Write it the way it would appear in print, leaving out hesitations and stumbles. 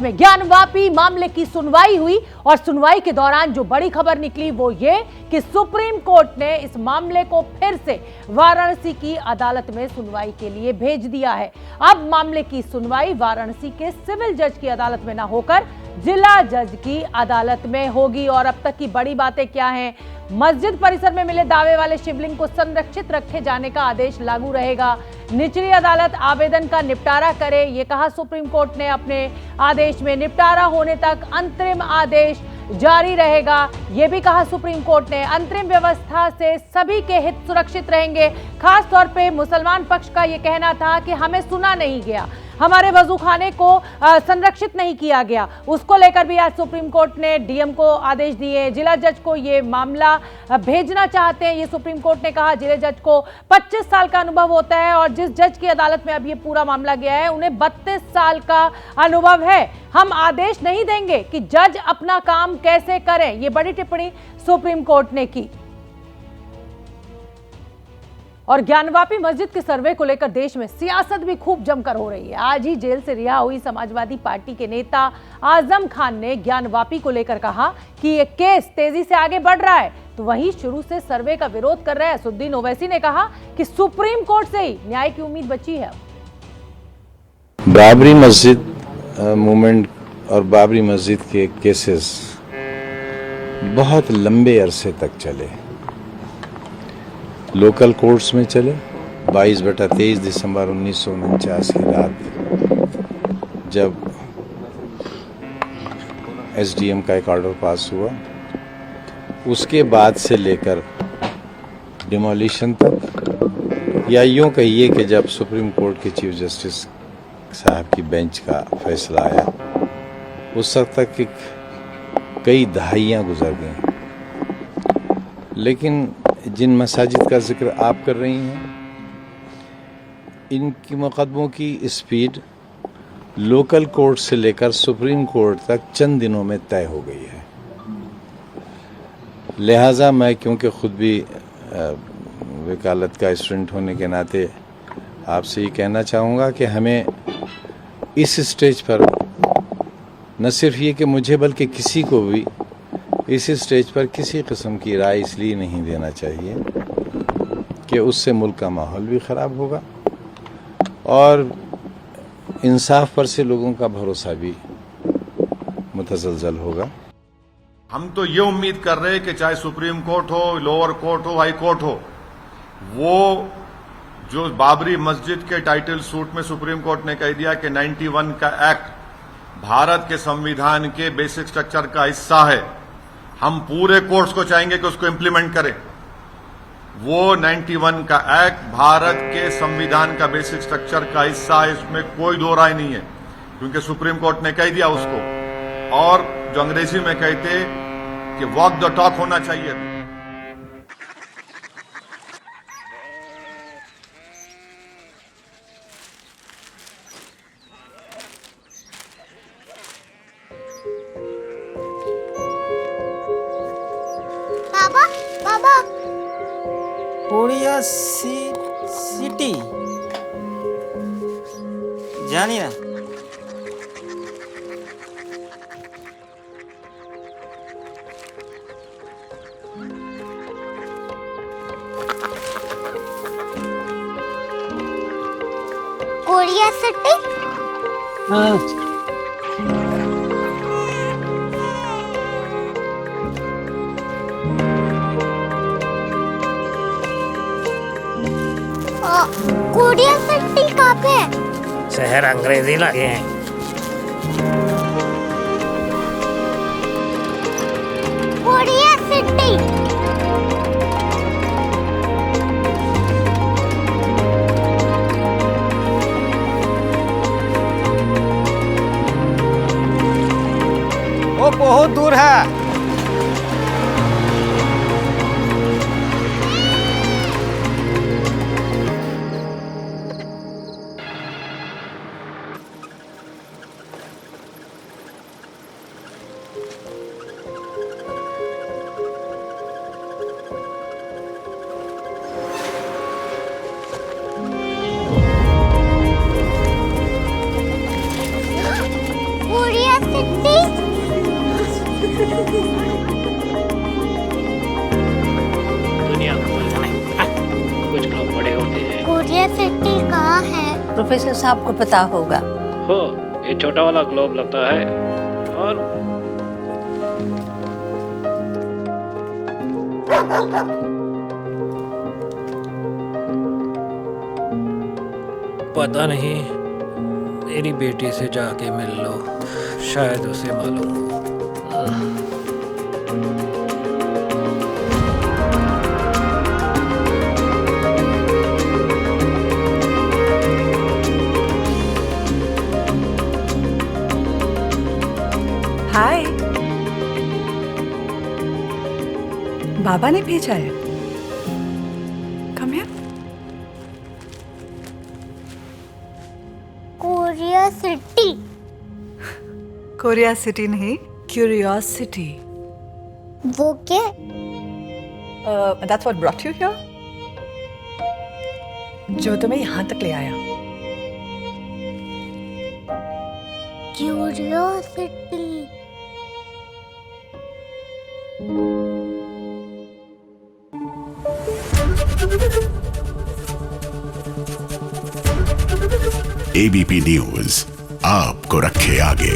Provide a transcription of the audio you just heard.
में ज्ञानवापी मामले की सुनवाई हुई और सुनवाई के दौरान जो बड़ी खबर निकली वो ये कि सुप्रीम कोर्ट ने इस मामले को फिर से वाराणसी की अदालत में सुनवाई के लिए भेज दिया है। अब मामले की सुनवाई वाराणसी के सिविल जज की अदालत में न होकर जिला जज की अदालत में होगी। और अब तक की बड़ी बातें क्या हैं? मस्जिद परिसर में मिले दावे वाले शिवलिंग को संरक्षित रखे जाने का आदेश लागू रहेगा। निचली अदालत आवेदन का निपटारा करे, ये कहा सुप्रीम कोर्ट ने अपने आदेश में। निपटारा होने तक अंतरिम आदेश जारी रहेगा, ये भी कहा सुप्रीम कोर्ट ने। अंतरिम व्यवस्था से सभी के हित सुरक्षित रहेंगे। खास तौर पे मुसलमान पक्ष का ये कहना था कि हमें सुना नहीं गया, हमारे वजूखाने को संरक्षित नहीं किया गया। उसको लेकर भी आज सुप्रीम कोर्ट ने डीएम को आदेश दिए। जिला जज को ये मामला भेजना चाहते हैं, ये सुप्रीम कोर्ट ने कहा। जिले जज को 25 साल का अनुभव होता है और जिस जज की अदालत में अब ये पूरा मामला गया है उन्हें 32 साल का अनुभव है। हम आदेश नहीं देंगे कि जज अपना काम कैसे करें, ये बड़ी टिप्पणी सुप्रीम कोर्ट ने की। और ज्ञानवापी मस्जिद के सर्वे को लेकर देश में सियासत भी खूब जमकर हो रही है। आज ही जेल से रिहा हुई समाजवादी पार्टी के नेता आजम खान ने ज्ञानवापी को लेकर कहा कि ये केस तेजी से आगे बढ़ रहा है, तो वहीं शुरू से सर्वे का विरोध कर रहे असुद्दीन ओवैसी ने कहा कि सुप्रीम कोर्ट से ही न्याय की उम्मीद बची है। बाबरी मस्जिद मूवमेंट और बाबरी मस्जिद के केसेस बहुत लंबे अरसे तक चले, लोकल कोर्ट्स में चले। 22/23 दिसंबर 1949 की रात जब एसडीएम का एक ऑर्डर पास हुआ, उसके बाद से लेकर डिमोलिशन तक, या यूं कहिए कि जब सुप्रीम कोर्ट के चीफ जस्टिस साहब की बेंच का फैसला आया, उस वक्त तक कई दहाइयां गुजर गई। लेकिन जिन मसाजिद का जिक्र आप कर रही हैं, इनकी मुकदमों की स्पीड लोकल कोर्ट से लेकर सुप्रीम कोर्ट तक चंद दिनों में तय हो गई है। लिहाजा मैं, क्योंकि खुद भी वकालत का स्टूडेंट होने के नाते आपसे ये कहना चाहूँगा कि हमें इस स्टेज पर न सिर्फ ये कि मुझे बल्कि किसी को भी इस स्टेज पर किसी किस्म की राय इसलिए नहीं देना चाहिए कि उससे मुल्क का माहौल भी ख़राब होगा और इंसाफ पर से लोगों का भरोसा भी मुतज़लज़ल होगा। हम तो ये उम्मीद कर रहे हैं कि चाहे सुप्रीम कोर्ट हो, लोअर कोर्ट हो, हाई कोर्ट हो, वो जो बाबरी मस्जिद के टाइटल सूट में सुप्रीम कोर्ट ने कह दिया कि 91 का एक्ट भारत के संविधान के बेसिक स्ट्रक्चर का हिस्सा है, हम पूरे कोर्ट्स को चाहेंगे कि उसको इम्प्लीमेंट करें। वो 91 का एक्ट भारत के संविधान का बेसिक स्ट्रक्चर का हिस्सा है, इसमें कोई दो राय नहीं है, क्योंकि सुप्रीम कोर्ट ने कह दिया उसको। और जो अंग्रेजी में कहते कि वॉक द टॉक होना चाहिए। कोरिया सिटी जानी ना? Korea city? हाँ। कोरिया सिटी कहाँ पे है? शहर अंग्रेजी लगे हैं। Korea city. वो बहुत दूर है। कोरिया क्यूरियोसिटी दुनिया को बोलना है। कुछ लोग बड़े होते हैं। क्यूरियोसिटी कहाँ है? प्रोफेसर साहब को पता होगा। हो, ये छोटा वाला ग्लोब लगता है और पता नहीं, मेरी बेटी से जाके मिल लो, शायद उसे मालूम हो। हाय, बाबा ने भेजा है। Come here. Curiosity Korea city नहीं, क्यूरियोसिटी। वो क्या? That's what brought you here. जो तुम्हें यहाँ तक ले आया। क्यूरियोसिटी एबीपी न्यूज आपको रखे आगे।